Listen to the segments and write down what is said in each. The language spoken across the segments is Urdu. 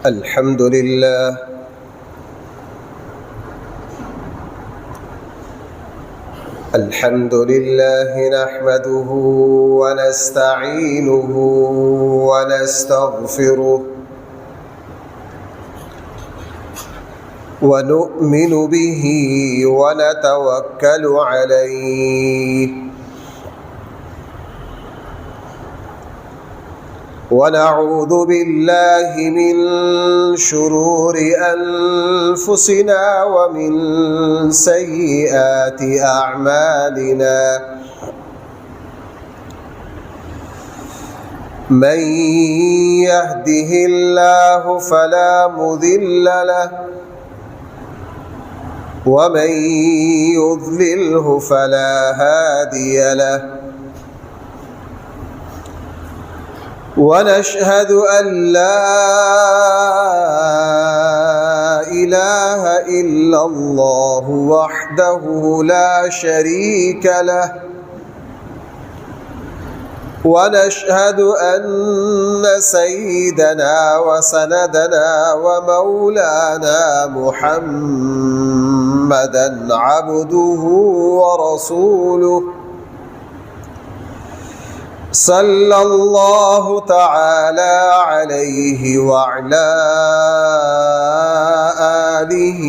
الحمد لله نحمده ونستعينه ونستغفره ونؤمن به ونتوكل عليه ونعوذ بالله من شرور أنفسنا ومن سيئات أعمالنا من يهده الله فلا مضل له ومن يضلله فلا هادي له ونشهد أن لا إله إلا الله وحده لا شريك له ونشهد أن سيدنا وسندنا ومولانا محمدا عبده ورسوله صلى الله تعالى عليه وعلى آله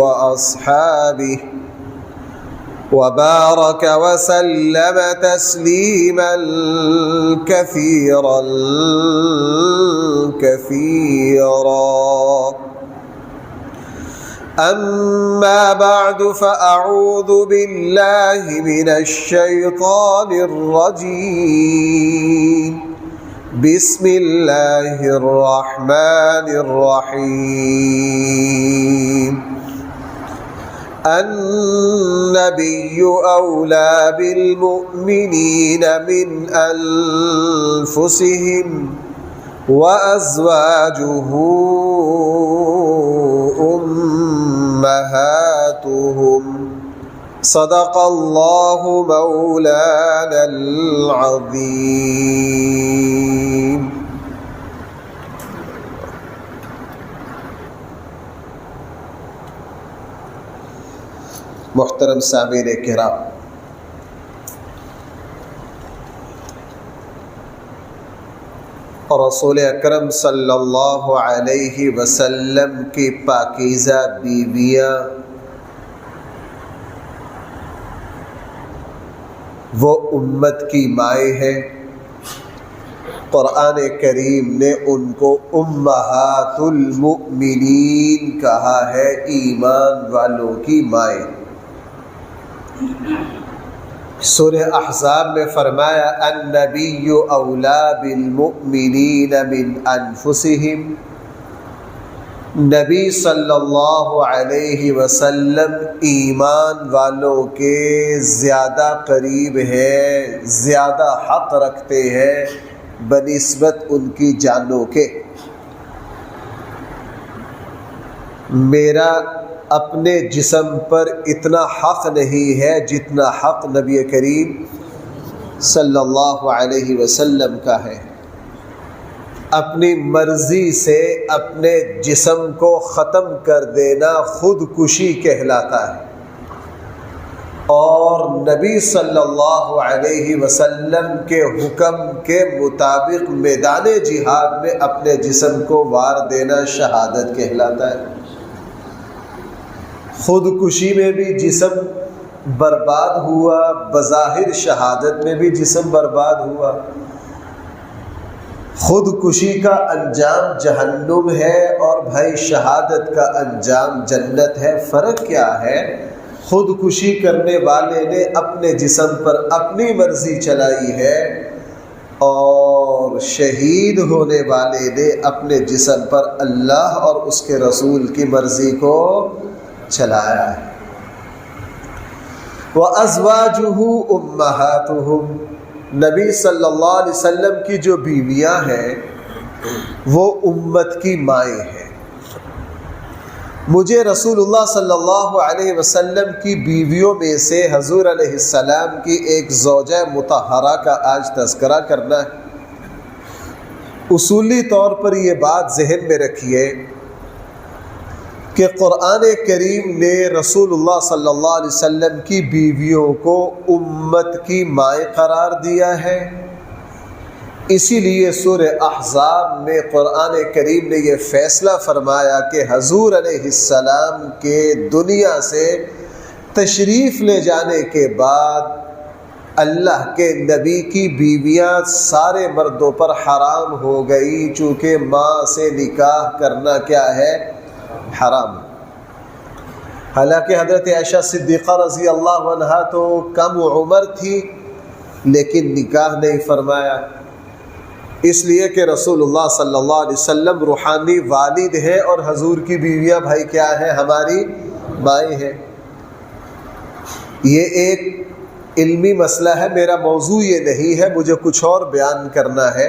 وأصحابه وبارك وسلم تسليما كثيرا أما بعد فأعوذ بالله من الشيطان الرجيم بسم الله الرحمن الرحيم النبي أولى بالمؤمنين من أنفسهم وأزواجه أمهاتهم صدق الله مولانا العظيم. محترم سامعین کرام، رسول اکرم صلی اللہ علیہ وسلم کی پاکیزہ بیویاں وہ امت کی مائیں ہیں۔ قرآن کریم نے ان کو امہات المؤمنین کہا ہے، ایمان والوں کی مائیں۔ سورہ احزاب میں فرمایا النبی اولا بالمؤمنین من انفسہم، نبی صلی اللہ علیہ وسلم ایمان والوں کے زیادہ قریب ہے، زیادہ حق رکھتے ہیں بنسبت ان کی جانوں کے۔ میرا اپنے جسم پر اتنا حق نہیں ہے جتنا حق نبی کریم صلی اللہ علیہ وسلم کا ہے۔ اپنی مرضی سے اپنے جسم کو ختم کر دینا خودکشی کہلاتا ہے، اور نبی صلی اللہ علیہ وسلم کے حکم کے مطابق میدان جہاد میں اپنے جسم کو وار دینا شہادت کہلاتا ہے۔ خودکشی میں بھی جسم برباد ہوا، بظاہر شہادت میں بھی جسم برباد ہوا۔ خودکشی کا انجام جہنم ہے اور بھائی شہادت کا انجام جنت ہے۔ فرق کیا ہے؟ خودکشی کرنے والے نے اپنے جسم پر اپنی مرضی چلائی ہے، اور شہید ہونے والے نے اپنے جسم پر اللہ اور اس کے رسول کی مرضی کو چلایا ہے۔ وَأَزْوَاجُهُ أُمَّهَاتُهُمْ، نبی صلی اللہ علیہ وسلم کی جو بیویاں ہیں وہ امت کی مائیں ہیں۔ مجھے رسول اللہ صلی اللہ علیہ وسلم کی بیویوں میں سے حضور علیہ السلام کی ایک زوجہ مطہرہ کا آج تذکرہ کرنا ہے۔ اصولی طور پر یہ بات ذہن میں رکھیے کہ قرآن کریم نے رسول اللہ صلی اللہ علیہ وسلم کی بیویوں کو امت کی مائیں قرار دیا ہے۔ اسی لیے سورہ احزاب میں قرآن کریم نے یہ فیصلہ فرمایا کہ حضور علیہ السلام کے دنیا سے تشریف لے جانے کے بعد اللہ کے نبی کی بیویاں سارے مردوں پر حرام ہو گئی، چونکہ ماں سے نکاح کرنا کیا ہے؟ حرام۔ حالانکہ حضرت عائشہ صدیقہ رضی اللہ عنہا تو کم عمر تھی لیکن نکاح نہیں فرمایا، اس لیے کہ رسول اللہ صلی اللہ علیہ وسلم روحانی والد ہیں اور حضور کی بیویاں بھائی کیا ہیں؟ ہماری مائیں ہیں۔ یہ ایک علمی مسئلہ ہے، میرا موضوع یہ نہیں ہے، مجھے کچھ اور بیان کرنا ہے۔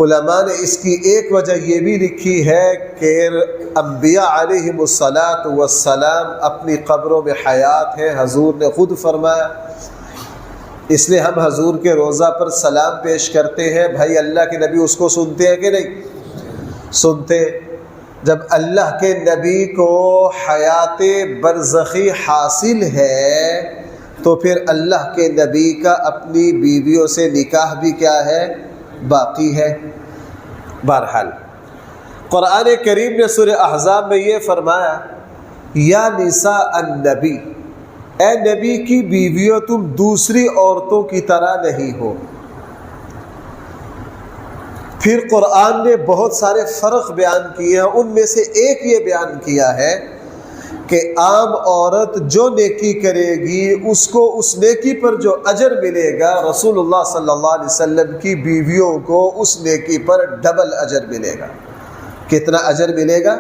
علماء نے اس کی ایک وجہ یہ بھی لکھی ہے کہ انبیاء علیہم الصلاۃ والسلام اپنی قبروں میں حیات ہیں، حضور نے خود فرمایا، اس لیے ہم حضور کے روضہ پر سلام پیش کرتے ہیں۔ بھائی اللہ کے نبی اس کو سنتے ہیں کہ نہیں سنتے؟ جب اللہ کے نبی کو حیات برزخی حاصل ہے تو پھر اللہ کے نبی کا اپنی بیویوں سے نکاح بھی کیا ہے؟ باقی ہے۔ بہرحال قرآن کریم نے سورہ احزاب میں یہ فرمایا، یا نساء النبی، اے نبی کی بیویوں تم دوسری عورتوں کی طرح نہیں ہو۔ پھر قرآن نے بہت سارے فرق بیان کیے ہیں، ان میں سے ایک یہ بیان کیا ہے کہ عام عورت جو نیکی کرے گی اس کو اس نیکی پر جو اجر ملے گا، رسول اللہ صلی اللہ علیہ وسلم کی بیویوں کو اس نیکی پر ڈبل اجر ملے گا۔ کتنا اجر ملے گا؟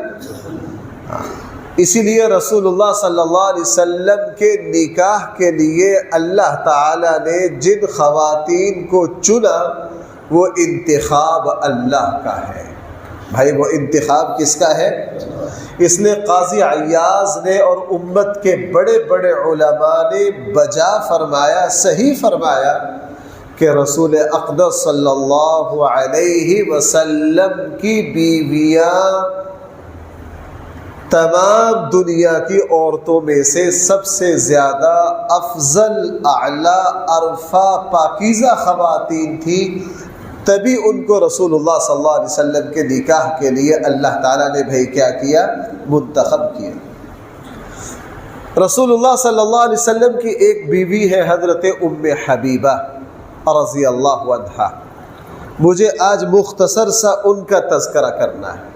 اسی لیے رسول اللہ صلی اللہ علیہ وسلم کے نکاح کے لیے اللہ تعالیٰ نے جن خواتین کو چنا وہ انتخاب اللہ کا ہے۔ بھائی وہ انتخاب کس کا ہے؟ اس لیے قاضی عیاض نے اور امت کے بڑے بڑے علماء نے بجا فرمایا، صحیح فرمایا کہ رسول اقدس صلی اللہ علیہ وسلم کی بیویاں تمام دنیا کی عورتوں میں سے سب سے زیادہ افضل، اعلیٰ، ارفع، پاکیزہ خواتین تھی، تبھی ان کو رسول اللہ صلی اللہ علیہ وسلم کے نکاح کے لیے اللہ تعالیٰ نے بھائی کیا کیا؟ منتخب کیا۔ رسول اللہ صلی اللہ علیہ وسلم کی ایک بیوی ہے حضرت ام حبیبہ رضی اللہ عنہا، مجھے آج مختصر سا ان کا تذکرہ کرنا ہے۔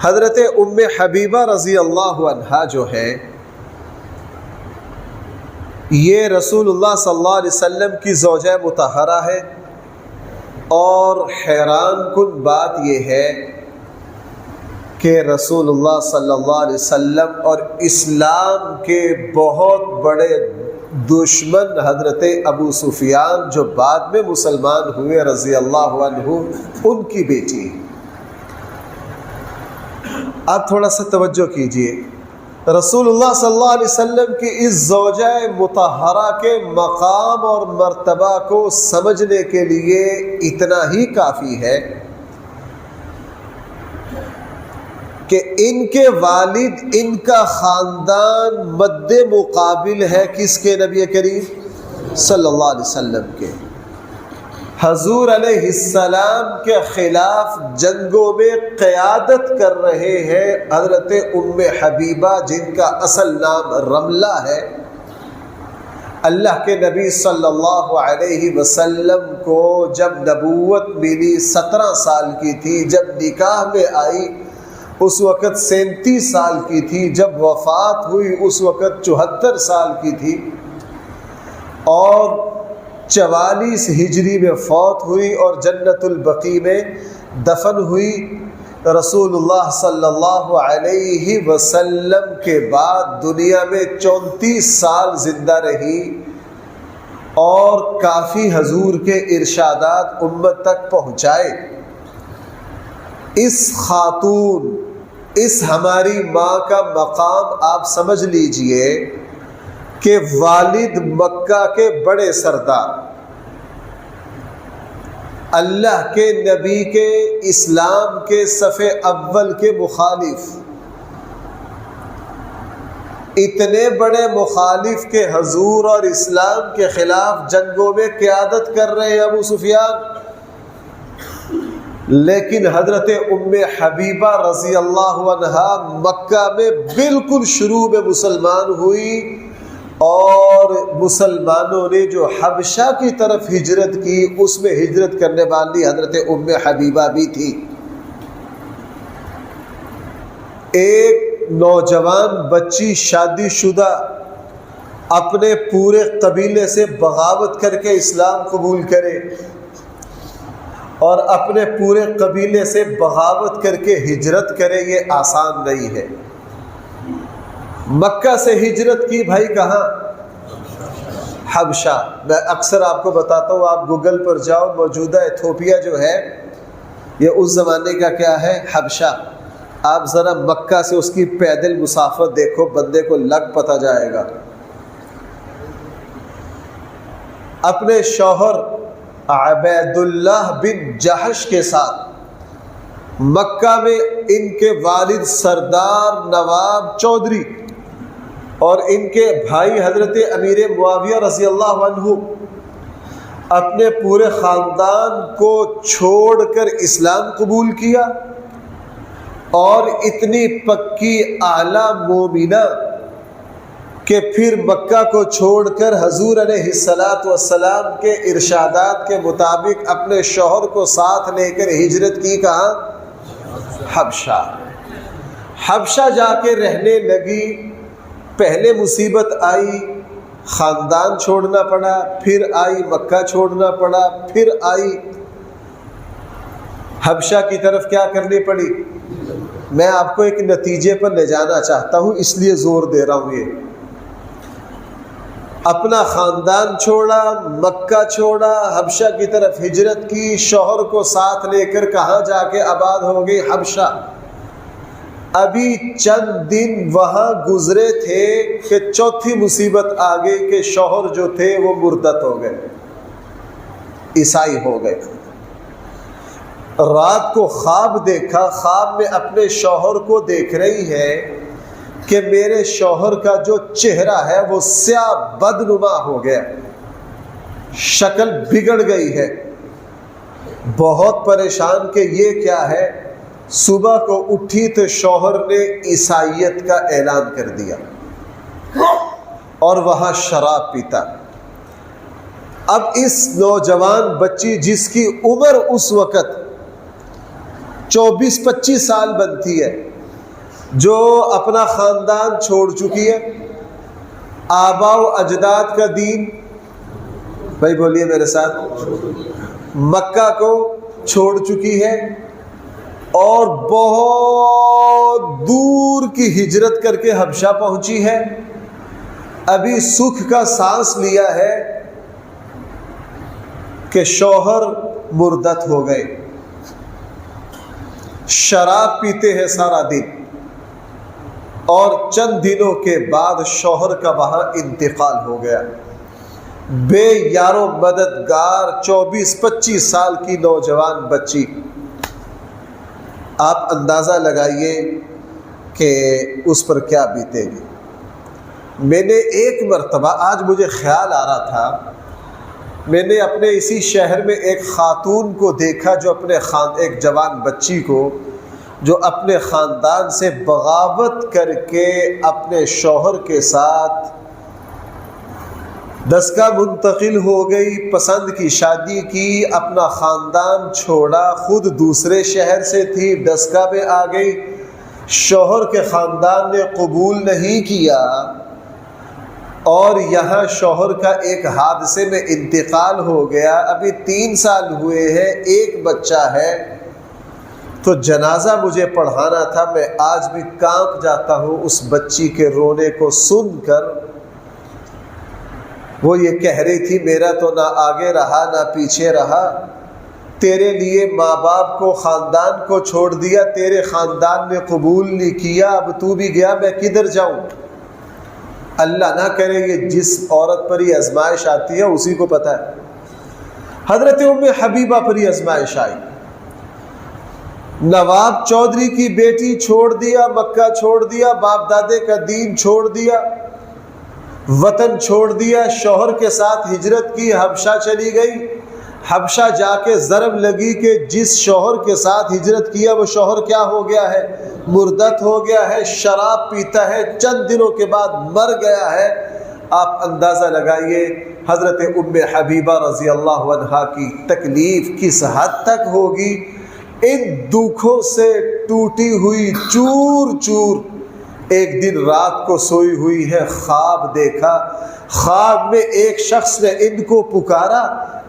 حضرت ام حبیبہ رضی اللہ عنہا جو ہے یہ رسول اللہ صلی اللہ علیہ وسلم کی زوجہ مطہرہ ہے، اور حیران کن بات یہ ہے کہ رسول اللہ صلی اللہ علیہ وسلم اور اسلام کے بہت بڑے دشمن حضرت ابو سفیان جو بعد میں مسلمان ہوئے رضی اللہ عنہ، ان کی بیٹی۔ آپ تھوڑا سا توجہ کیجئے، رسول اللہ صلی اللہ علیہ وسلم کی اس زوجہ مطہرہ کے مقام اور مرتبہ کو سمجھنے کے لیے اتنا ہی کافی ہے کہ ان کے والد، ان کا خاندان مد مقابل ہے کس کے؟ نبی کریم صلی اللہ علیہ وسلم کے۔ حضور علیہ السلام کے خلاف جنگوں میں قیادت کر رہے ہیں حضرت ام حبیبہ، جن کا اصل نام رملہ ہے۔ اللہ کے نبی صلی اللہ علیہ وسلم کو جب نبوت ملی 17 سال کی تھی، جب نکاح میں آئی اس وقت 37 سال کی تھی، جب وفات ہوئی اس وقت 74 سال کی تھی، اور 44 ہجری میں فوت ہوئی اور جنت البقیع میں دفن ہوئی۔ رسول اللہ صلی اللہ علیہ وسلم کے بعد دنیا میں 34 سال زندہ رہی اور کافی حضور کے ارشادات امت تک پہنچائے۔ اس خاتون اس ہماری ماں کا مقام آپ سمجھ لیجئے کہ والد مکہ کے بڑے سردار، اللہ کے نبی کے اسلام کے صف اول کے مخالف، اتنے بڑے مخالف کے حضور اور اسلام کے خلاف جنگوں میں قیادت کر رہے ہیں ابو سفیان، لیکن حضرت ام حبیبہ رضی اللہ عنہا مکہ میں بالکل شروع میں مسلمان ہوئی، اور مسلمانوں نے جو حبشہ کی طرف ہجرت کی اس میں ہجرت کرنے والی حضرت ام حبیبہ بھی تھی۔ ایک نوجوان بچی شادی شدہ اپنے پورے قبیلے سے بغاوت کر کے اسلام قبول کرے اور اپنے پورے قبیلے سے بغاوت کر کے ہجرت کرے، یہ آسان نہیں ہے۔ مکہ سے ہجرت کی بھائی کہاں؟ حبشہ۔ میں اکثر آپ کو بتاتا ہوں، آپ گوگل پر جاؤ، موجودہ ایتھوپیا جو ہے یہ اس زمانے کا کیا ہے؟ حبشہ۔ آپ ذرا مکہ سے اس کی پیدل مسافت دیکھو، بندے کو لگ پتہ جائے گا۔ اپنے شوہر عبید اللہ بن جہش کے ساتھ مکہ میں ان کے والد سردار نواب چودھری اور ان کے بھائی حضرت امیر معاویہ رضی اللہ عنہ اپنے پورے خاندان کو چھوڑ کر اسلام قبول کیا، اور اتنی پکی اعلیٰ مومنہ کہ پھر مکہ کو چھوڑ کر حضور علیہ الصلاۃ والسلام کے ارشادات کے مطابق اپنے شوہر کو ساتھ لے کر ہجرت کی کہاں؟ حبشہ۔ حبشہ جا کے رہنے لگی۔ پہلے مصیبت آئی، خاندان چھوڑنا پڑا، پھر آئی مکہ چھوڑنا پڑا، پھر آئی حبشہ کی طرف کیا کرنی پڑی؟ میں آپ کو ایک نتیجے پر لے جانا چاہتا ہوں، اس لیے زور دے رہا ہوں۔ یہ اپنا خاندان چھوڑا، مکہ چھوڑا، حبشہ کی طرف ہجرت کی، شوہر کو ساتھ لے کر کہاں جا کے آباد ہو گئی؟ حبشہ۔ ابھی چند دن وہاں گزرے تھے کہ چوتھی مصیبت آ گئی کہ شوہر جو تھے وہ مرتد ہو گئے، عیسائی ہو گئے۔ رات کو خواب دیکھا، خواب میں اپنے شوہر کو دیکھ رہی ہے کہ میرے شوہر کا جو چہرہ ہے وہ سیاہ بدنما ہو گیا، شکل بگڑ گئی ہے۔ بہت پریشان کہ یہ کیا ہے۔ صبح کو اٹھی تو شوہر نے عیسائیت کا اعلان کر دیا اور وہاں شراب پیتا۔ اب اس نوجوان بچی جس کی عمر اس وقت 24-25 سال بنتی ہے، جو اپنا خاندان چھوڑ چکی ہے، آبا و اجداد کا دین، بھائی بولیے میرے ساتھ، مکہ کو چھوڑ چکی ہے اور بہت دور کی ہجرت کر کے حبشہ پہنچی ہے۔ ابھی سکھ کا سانس لیا ہے کہ شوہر مرتد ہو گئے، شراب پیتے ہیں سارا دن، اور چند دنوں کے بعد شوہر کا وہاں انتقال ہو گیا۔ بے یار و مددگار 24-25 سال کی نوجوان بچی، آپ اندازہ لگائیے کہ اس پر کیا بیتے گی۔ میں نے ایک مرتبہ، آج مجھے خیال آ رہا تھا، میں نے اپنے اسی شہر میں ایک خاتون کو دیکھا جو اپنے ایک جوان بچی کو جو اپنے خاندان سے بغاوت کر کے اپنے شوہر کے ساتھ دسکا منتقل ہو گئی، پسند کی شادی کی، اپنا خاندان چھوڑا، خود دوسرے شہر سے تھی، دسکا میں آ گئی، شوہر کے خاندان نے قبول نہیں کیا، اور یہاں شوہر کا ایک حادثے میں انتقال ہو گیا۔ ابھی 3 سال ہوئے ہیں، ایک بچہ ہے، تو جنازہ مجھے پڑھانا تھا۔ میں آج بھی کانپ جاتا ہوں اس بچی کے رونے کو سن کر۔ وہ یہ کہہ رہی تھی، میرا تو نہ آگے رہا نہ پیچھے رہا، تیرے لیے ماں باپ کو خاندان کو چھوڑ دیا، تیرے خاندان نے قبول نہیں کیا، اب تو بھی گیا، میں کدھر جاؤں؟ اللہ نہ کرے یہ جس عورت پر یہ آزمائش آتی ہے اسی کو پتہ ہے۔ حضرت ام حبیبہ پر یہ آزمائش آئی، نواب چودھری کی بیٹی چھوڑ دیا، مکہ چھوڑ دیا، باپ دادے کا دین چھوڑ دیا، وطن چھوڑ دیا، شوہر کے ساتھ ہجرت کی، حبشہ چلی گئی۔ حبشہ جا کے ضرب لگی کہ جس شوہر کے ساتھ ہجرت کیا وہ شوہر کیا ہو گیا ہے؟ مردت ہو گیا ہے، شراب پیتا ہے، چند دنوں کے بعد مر گیا ہے۔ آپ اندازہ لگائیے حضرت ام حبیبہ رضی اللہ عنہا کی تکلیف کس حد تک ہوگی۔ ان دکھوں سے ٹوٹی ہوئی چور چور ایک دن رات کو سوئی ہوئی ہے، خواب دیکھا، خواب میں ایک شخص نے ان کو پکارا،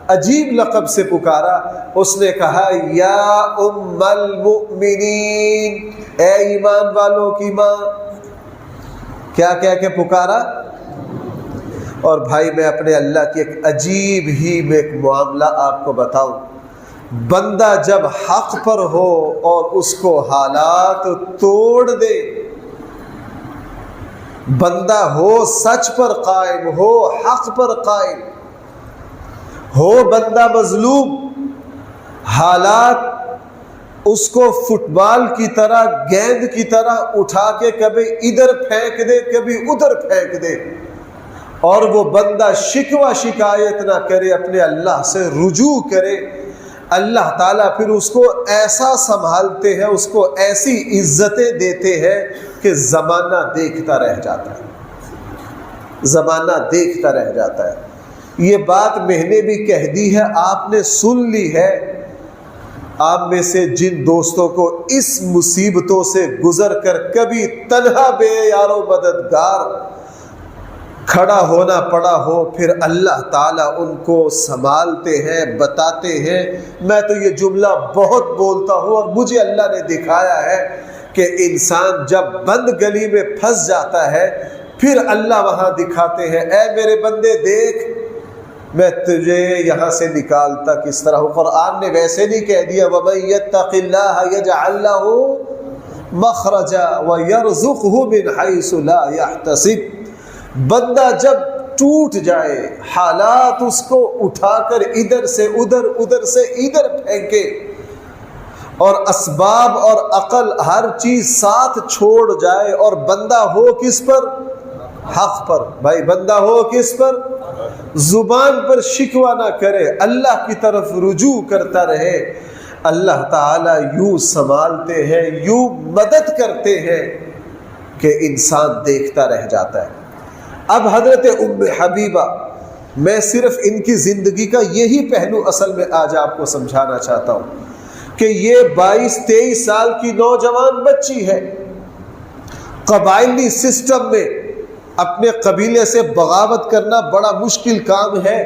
عجیب لقب سے پکارا، اس نے کہا یا ام المؤمنین، اے ایمان والوں کی ماں۔ کیا کہہ کے پکارا؟ اور بھائی میں اپنے اللہ کی ایک عجیب ہی میں ایک معاملہ آپ کو بتاؤں، بندہ جب حق پر ہو اور اس کو حالات توڑ دے، بندہ ہو سچ پر قائم، ہو حق پر قائم، ہو بندہ مظلوم، حالات اس کو فٹ بال کی طرح، گیند کی طرح اٹھا کے کبھی ادھر پھینک دے کبھی ادھر پھینک دے، اور وہ بندہ شکوہ شکایت نہ کرے، اپنے اللہ سے رجوع کرے، اللہ تعالیٰ پھر اس کو ایسا سنبھالتے ہیں، اس کو ایسی عزتیں دیتے ہیں کہ زمانہ دیکھتا رہ جاتا ہے، زمانہ دیکھتا رہ جاتا ہے۔ یہ بات میں نے بھی کہہ دی ہے، آپ نے سن لی ہے۔ آپ میں سے جن دوستوں کو اس مصیبتوں سے گزر کر کبھی تنہا بے یار و مددگار کھڑا ہونا پڑا ہو، پھر اللہ تعالیٰ ان کو سنبھالتے ہیں، بتاتے ہیں۔ میں تو یہ جملہ بہت بولتا ہوں اور مجھے اللہ نے دکھایا ہے کہ انسان جب بند گلی میں پھنس جاتا ہے پھر اللہ وہاں دکھاتے ہیں، اے میرے بندے دیکھ میں تجھے یہاں سے نکالتا کس طرح ہوں۔ قرآن نے ویسے نہیں کہہ دیا وَمَن يَتَّقِ اللَّهَ يَجْعَلْ لَهُ مَخْرَجًا وَيَرْزُقْهُ مِنْ حَيْثُ لَا يَحْتَسِبُ۔ بندہ جب ٹوٹ جائے، حالات اس کو اٹھا کر ادھر سے ادھر، ادھر سے ادھر پھینکے، اور اسباب اور عقل ہر چیز ساتھ چھوڑ جائے، اور بندہ ہو کس پر؟ حق پر۔ بھائی بندہ ہو کس پر؟ زبان پر شکوہ نہ کرے، اللہ کی طرف رجوع کرتا رہے، اللہ تعالیٰ یوں سنبھالتے ہیں، یوں مدد کرتے ہیں کہ انسان دیکھتا رہ جاتا ہے۔ اب حضرت ام حبیبہ، میں صرف ان کی زندگی کا یہی پہلو اصل میں آج آپ کو سمجھانا چاہتا ہوں کہ یہ 22-23 سال کی نوجوان بچی ہے، قبائلی سسٹم میں اپنے قبیلے سے بغاوت کرنا بڑا مشکل کام ہے۔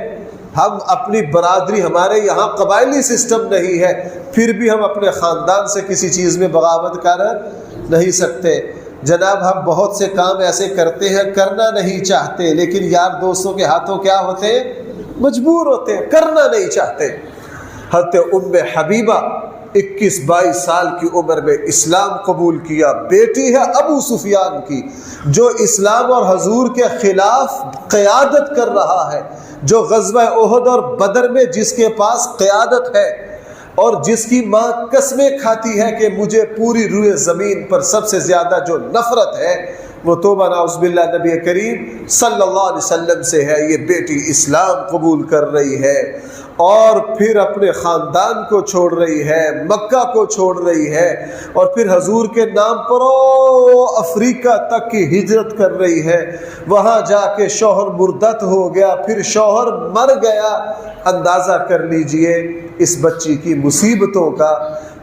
ہم اپنی برادری، ہمارے یہاں قبائلی سسٹم نہیں ہے، پھر بھی ہم اپنے خاندان سے کسی چیز میں بغاوت کر نہیں سکتے۔ جناب ہم بہت سے کام ایسے کرتے ہیں، کرنا نہیں چاہتے، لیکن یار دوستوں کے ہاتھوں کیا ہوتے ہیں؟ مجبور ہوتے ہیں، کرنا نہیں چاہتے۔ حضرت ام حبیبہ 21-22 سال کی عمر میں اسلام قبول کیا، بیٹی ہے ابو سفیان کی، جو اسلام اور حضور کے خلاف قیادت کر رہا ہے، جو غزوہ احد اور بدر میں جس کے پاس قیادت ہے، اور جس کی ماں قسمیں کھاتی ہے کہ مجھے پوری روئے زمین پر سب سے زیادہ جو نفرت ہے وہ توبہ نعوذ باللہ نبی کریم صلی اللہ علیہ وسلم سے ہے۔ یہ بیٹی اسلام قبول کر رہی ہے اور پھر اپنے خاندان کو چھوڑ رہی ہے، مکہ کو چھوڑ رہی ہے، اور پھر حضور کے نام پر افریقہ تک کی ہجرت کر رہی ہے۔ وہاں جا کے شوہر مردت ہو گیا، پھر شوہر مر گیا۔ اندازہ کر لیجئے اس بچی کی مصیبتوں کا۔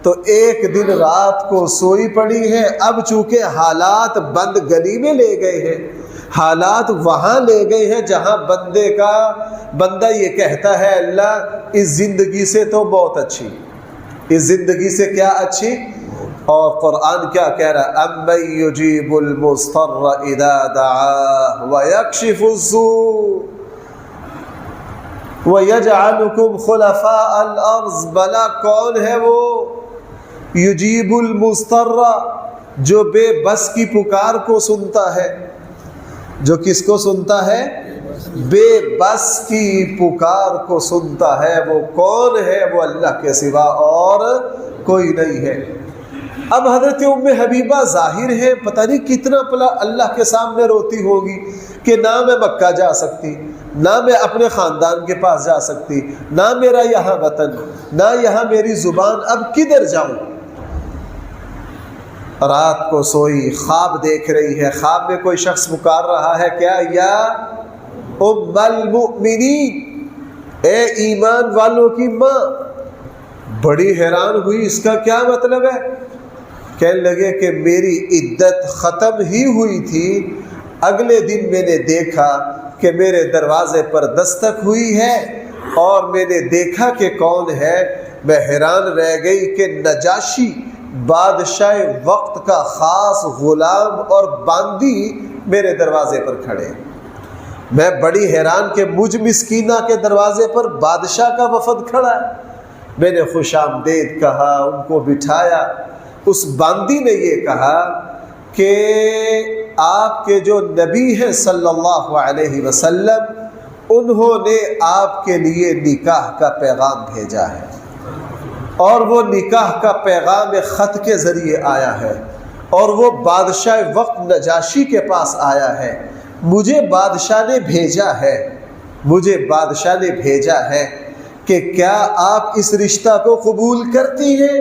تو ایک دن رات کو سوئی پڑی ہے، اب چونکہ حالات بند گلی میں لے گئے ہیں، حالات وہاں لے گئے ہیں جہاں بندہ یہ کہتا ہے اللہ اس زندگی سے تو بہت اچھی، اس زندگی سے کیا اچھی۔ اور قرآن کیا کہہ رہا ہے؟ امن یجیب المضطر اذا دعاہ ویکشف السوء۔ وَيَجْعَلُكُمْ خُلَفَاءَ الْأَرْضِ، بلا کون ہے وہ؟ یجیب المضطر، جو بے بس کی پکار کو سنتا ہے۔ جو کس کو سنتا ہے؟ بے بس کی پکار کو سنتا ہے۔ وہ کون ہے؟ وہ اللہ کے سوا اور کوئی نہیں ہے۔ اب حضرت ام حبیبہ ظاہر ہے پتہ نہیں کتنا پلا اللہ کے سامنے روتی ہوگی کہ نہ میں مکہ جا سکتی، نہ میں اپنے خاندان کے پاس جا سکتی، نہ میرا یہاں وطن، نہ یہاں میری زبان، اب کدھر جاؤں؟ رات کو سوئی، خواب دیکھ رہی ہے، خواب میں کوئی شخص پکار رہا ہے کیا؟ یا ام المؤمنین، اے ایمان والوں کی ماں۔ بڑی حیران ہوئی، اس کا کیا مطلب ہے؟ کہنے لگے کہ میری عدت ختم ہی ہوئی تھی، اگلے دن میں نے دیکھا کہ میرے دروازے پر دستک ہوئی ہے اور میں نے دیکھا کہ کون ہے۔ میں حیران رہ گئی کہ نجاشی بادشاہ وقت کا خاص غلام اور باندی میرے دروازے پر کھڑے۔ میں بڑی حیران کہ مجھ مسکینہ کے دروازے پر بادشاہ کا وفد کھڑا ہے۔ میں نے خوش آمدید کہا، ان کو بٹھایا۔ اس باندی نے یہ کہا کہ آپ کے جو نبی ہیں صلی اللہ علیہ وسلم، انہوں نے آپ کے لیے نکاح کا پیغام بھیجا ہے، اور وہ نکاح کا پیغام ایک خط کے ذریعے آیا ہے، اور وہ بادشاہ وقت نجاشی کے پاس آیا ہے۔ مجھے بادشاہ نے بھیجا ہے، مجھے بادشاہ نے بھیجا ہے کہ کیا آپ اس رشتہ کو قبول کرتی ہیں؟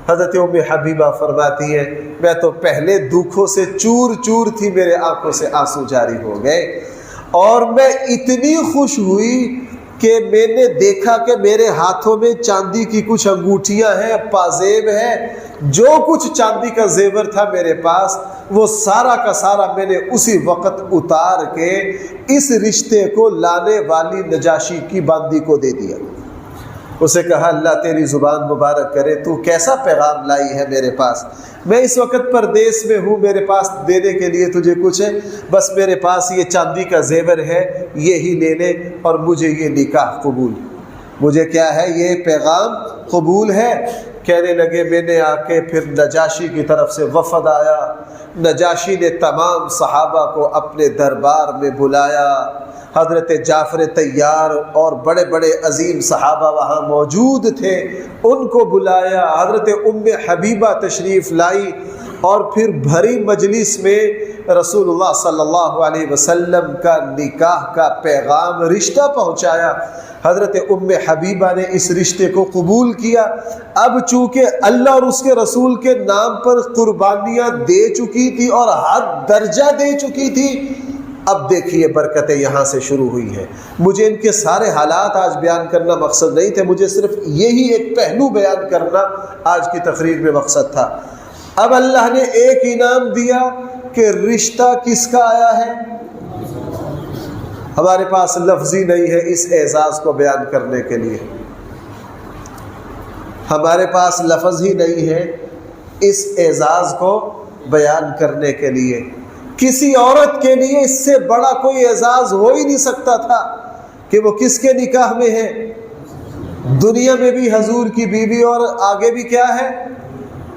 حضرت ام حبیبہ فرماتی ہیں میں تو پہلے دکھوں سے چور چور تھی، میرے آنکھوں سے آنسو جاری ہو گئے، اور میں اتنی خوش ہوئی کہ میں نے دیکھا کہ میرے ہاتھوں میں چاندی کی کچھ انگوٹھیاں ہیں، پازیب ہیں، جو کچھ چاندی کا زیور تھا میرے پاس وہ سارا کا سارا میں نے اسی وقت اتار کے اس رشتے کو لانے والی نجاشی کی باندی کو دے دیا۔ اسے کہا اللہ تیری زبان مبارک کرے، تو کیسا پیغام لائی ہے میرے پاس؟ میں اس وقت پردیس میں ہوں، میرے پاس دینے کے لیے تجھے کچھ ہے؟ بس میرے پاس یہ چاندی کا زیور ہے، یہی لے لے، اور مجھے یہ نکاح قبول، مجھے کیا ہے یہ پیغام قبول ہے۔ کہنے لگے میں نے آ کے پھر نجاشی کی طرف سے وفد آیا، نجاشی نے تمام صحابہ کو اپنے دربار میں بلایا، حضرت جعفر طیار اور بڑے بڑے عظیم صحابہ وہاں موجود تھے، ان کو بلایا، حضرت ام حبیبہ تشریف لائی، اور پھر بھری مجلس میں رسول اللہ صلی اللہ علیہ وسلم کا نکاح کا پیغام، رشتہ پہنچایا۔ حضرت ام حبیبہ نے اس رشتے کو قبول کیا۔ اب چونکہ اللہ اور اس کے رسول کے نام پر قربانیاں دے چکی تھی اور حد درجہ دے چکی تھی، اب دیکھیے برکتیں یہاں سے شروع ہوئی ہیں۔ مجھے ان کے سارے حالات آج بیان کرنا مقصد نہیں تھے، مجھے صرف یہی ایک پہلو بیان کرنا آج کی تقریر میں مقصد تھا۔ اب اللہ نے ایک انعام دیا کہ رشتہ کس کا آیا ہے؟ ہمارے پاس لفظ ہی نہیں ہے اس اعزاز کو بیان کرنے کے لیے، ہمارے پاس لفظ ہی نہیں ہے اس اعزاز کو بیان کرنے کے لیے۔ کسی عورت کے لیے اس سے بڑا کوئی اعزاز ہو ہی نہیں سکتا تھا کہ وہ کس کے نکاح میں ہے، دنیا میں بھی حضور کی بیوی، اور آگے بھی کیا ہے،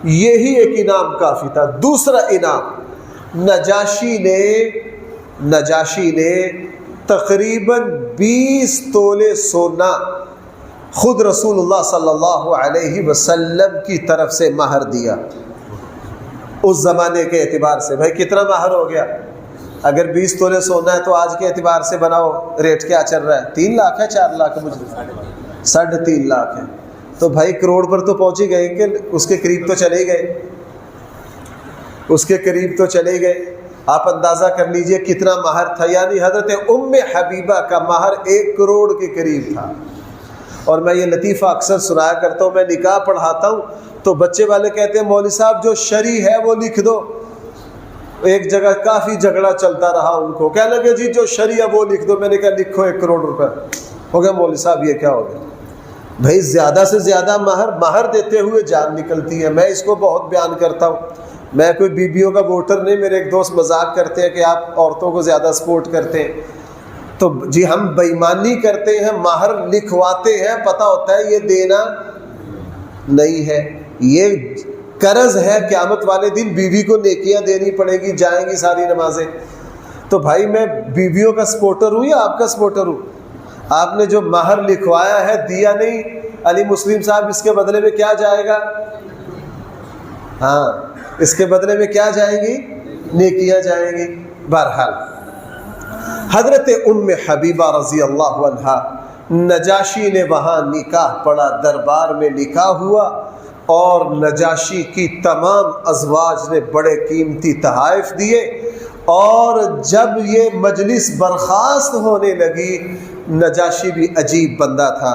یہی ایک انعام کافی تھا۔ دوسرا انعام، نجاشی نے تقریباً 20 تولے سونا خود رسول اللہ صلی اللہ علیہ وسلم کی طرف سے مہر دیا۔ اس زمانے کے اعتبار سے بھائی کتنا مہر ہو گیا؟ اگر 20 تولے سونا ہے تو آج کے اعتبار سے بناؤ ریٹ کیا چل رہا ہے؟ 3 لاکھ ہے، 4 لاکھ ہے، مجھے 3.5 لاکھ ہے، تو بھائی کروڑ پر تو پہنچ ہی گئے کہ اس کے قریب تو چلے گئے، اس کے قریب تو چلے گئے۔ آپ اندازہ کر لیجئے کتنا مہر تھا، یعنی حضرت ام حبیبہ کا مہر 1 کروڑ کے قریب تھا۔ اور میں یہ لطیفہ اکثر سنایا کرتا ہوں، میں نکاح پڑھاتا ہوں تو بچے والے کہتے ہیں مولوی صاحب جو شرعی ہے وہ لکھ دو۔ ایک جگہ کافی جھگڑا چلتا رہا، ان کو کہنے لگے جی جو شرعی ہے وہ لکھ دو۔ میں نے کہا لکھو 1 کروڑ روپے۔ ہو گیا مولوی صاحب یہ کیا ہو گیا؟ بھائی زیادہ سے زیادہ مہر دیتے ہوئے جان نکلتی ہے۔ میں اس کو بہت بیان کرتا ہوں، میں کوئی بیویوں کا ووٹر نہیں۔ میرے ایک دوست مذاق کرتے ہیں کہ آپ عورتوں کو زیادہ سپورٹ کرتے ہیں، تو جی ہم بےایمانی کرتے ہیں، مہر لکھواتے ہیں، پتہ ہوتا ہے یہ دینا نہیں ہے، یہ قرض ہے، قیامت والے دن بیوی کو نیکیاں دینی پڑے گی، جائیں گی ساری نمازیں۔ تو بھائی میں بیویوں کا سپورٹر ہوں یا آپ کا سپورٹر ہوں؟ آپ نے جو مہر لکھوایا ہے دیا نہیں، علی مسلم صاحب اس کے بدلے میں کیا جائے گا؟ ہاں اس کے بدلے میں کیا جائے گی؟ نیکیاں جائیں گی۔ بہرحال حضرت ام حبیبہ رضی اللہ عنہا، نجاشی نے وہاں نکاح پڑھا، دربار میں نکاح ہوا، اور نجاشی کی تمام ازواج نے بڑے قیمتی تحائف دیے، اور جب یہ مجلس برخاست ہونے لگی، نجاشی بھی عجیب بندہ تھا،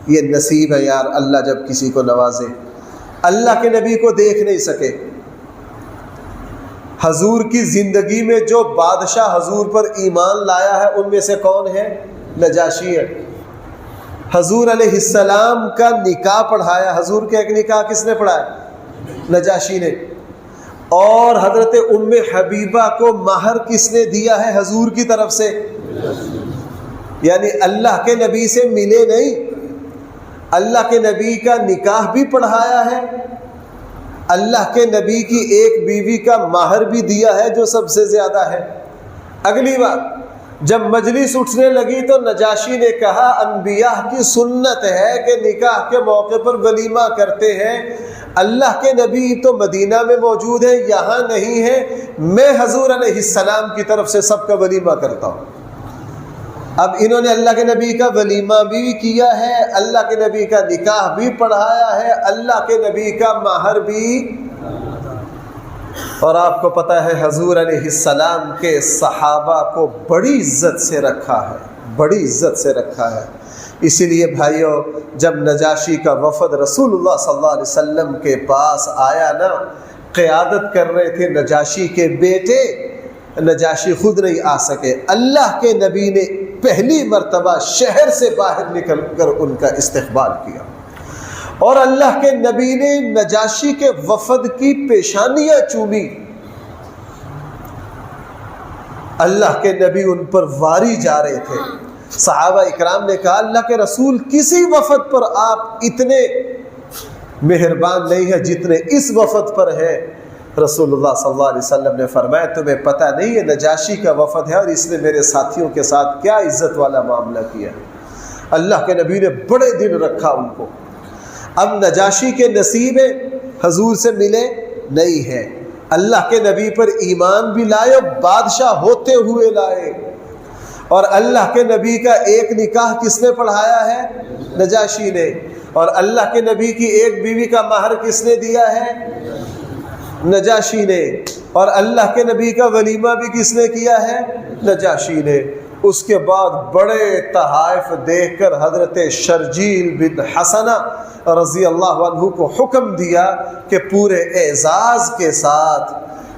یہ نصیب ہے یار اللہ جب کسی کو نوازے۔ اللہ کے نبی کو دیکھ نہیں سکے، حضور کی زندگی میں جو بادشاہ حضور پر ایمان لایا ہے ان میں سے کون ہے؟ نجاشی ہے۔ حضور علیہ السلام کا نکاح پڑھایا، حضور کا ایک نکاح کس نے پڑھایا؟ نجاشی نے۔ اور حضرت ام حبیبہ کو مہر کس نے دیا ہے؟ حضور کی طرف سے، یعنی اللہ کے نبی سے ملے نہیں، اللہ کے نبی کا نکاح بھی پڑھایا ہے، اللہ کے نبی کی ایک بیوی کا مہر بھی دیا ہے جو سب سے زیادہ ہے۔ اگلی بات، جب مجلس اٹھنے لگی تو نجاشی نے کہا انبیاء کی سنت ہے کہ نکاح کے موقع پر ولیمہ کرتے ہیں، اللہ کے نبی تو مدینہ میں موجود ہے، یہاں نہیں ہے، میں حضور علیہ السلام کی طرف سے سب کا ولیمہ کرتا ہوں۔ اب انہوں نے اللہ کے نبی کا ولیمہ بھی کیا ہے، اللہ کے نبی کا نکاح بھی پڑھایا ہے، اللہ کے نبی کا مہر بھی، اور آپ کو پتہ ہے حضور علیہ السلام کے صحابہ کو بڑی عزت سے رکھا ہے، بڑی عزت سے رکھا ہے۔ اسی لیے بھائیوں، جب نجاشی کا وفد رسول اللہ صلی اللہ علیہ وسلم کے پاس آیا نا، قیادت کر رہے تھے نجاشی کے بیٹے، نجاشی خود نہیں آ سکے، اللہ کے نبی نے پہلی مرتبہ شہر سے باہر نکل کر ان کا استقبال کیا، اور اللہ کے نبی نے نجاشی کے وفد کی پیشانیاں چومی۔ اللہ کے نبی ان پر واری جا رہے تھے، صحابہ اکرام نے کہا اللہ کے رسول کسی وفد پر آپ اتنے مہربان نہیں ہیں جتنے اس وفد پر ہے۔ رسول اللہ صلی اللہ علیہ وسلم نے فرمایا تمہیں پتہ نہیں ہے نجاشی کا وفد ہے اور اس نے میرے ساتھیوں کے ساتھ کیا عزت والا معاملہ کیا۔ اللہ کے نبی نے بڑے دن رکھا ان کو۔ اب نجاشی کے نصیب حضور سے ملے نہیں ہے، اللہ کے نبی پر ایمان بھی لائے اور بادشاہ ہوتے ہوئے لائے، اور اللہ کے نبی کا ایک نکاح کس نے پڑھایا ہے؟ نجاشی نے، اور اللہ کے نبی کی ایک بیوی کا مہر کس نے دیا ہے؟ نجاشی نے، اور اللہ کے نبی کا ولیمہ بھی کس نے کیا ہے؟ نجاشی نے۔ اس کے بعد بڑے تحائف دیکھ کر حضرت شرجیل بن حسنہ رضی اللہ عنہ کو حکم دیا کہ پورے اعزاز کے ساتھ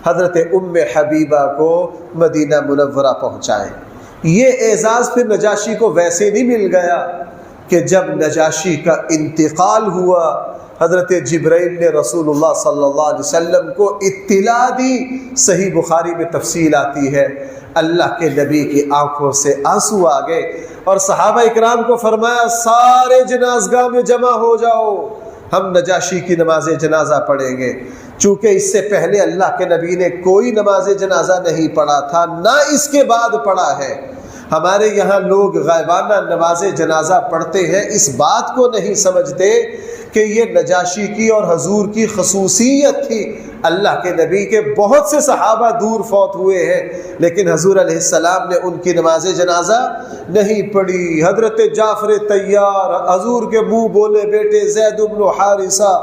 حضرت ام حبیبہ کو مدینہ منورہ پہنچائیں۔ یہ اعزاز پھر نجاشی کو ویسے نہیں مل گیا کہ جب نجاشی کا انتقال ہوا حضرت جبرائیل نے رسول اللہ صلی اللہ علیہ وسلم کو اطلاع دی، صحیح بخاری میں تفصیل آتی ہے، اللہ کے نبی کی آنکھوں سے آنسو آ گئے، اور صحابہ اکرام کو فرمایا سارے جنازگاہ میں جمع ہو جاؤ، ہم نجاشی کی نماز جنازہ پڑھیں گے۔ چونکہ اس سے پہلے اللہ کے نبی نے کوئی نماز جنازہ نہیں پڑھا تھا، نہ اس کے بعد پڑھا ہے۔ ہمارے یہاں لوگ غائبانہ نماز جنازہ پڑھتے ہیں، اس بات کو نہیں سمجھتے کہ یہ نجاشی کی اور حضور کی خصوصیت تھی۔ اللہ کے نبی کے بہت سے صحابہ دور فوت ہوئے ہیں، لیکن حضور علیہ السلام نے ان کی نماز جنازہ نہیں پڑھی۔ حضرت جعفر طیار، حضور کے منہ بولے بیٹے زید بن حارثہ،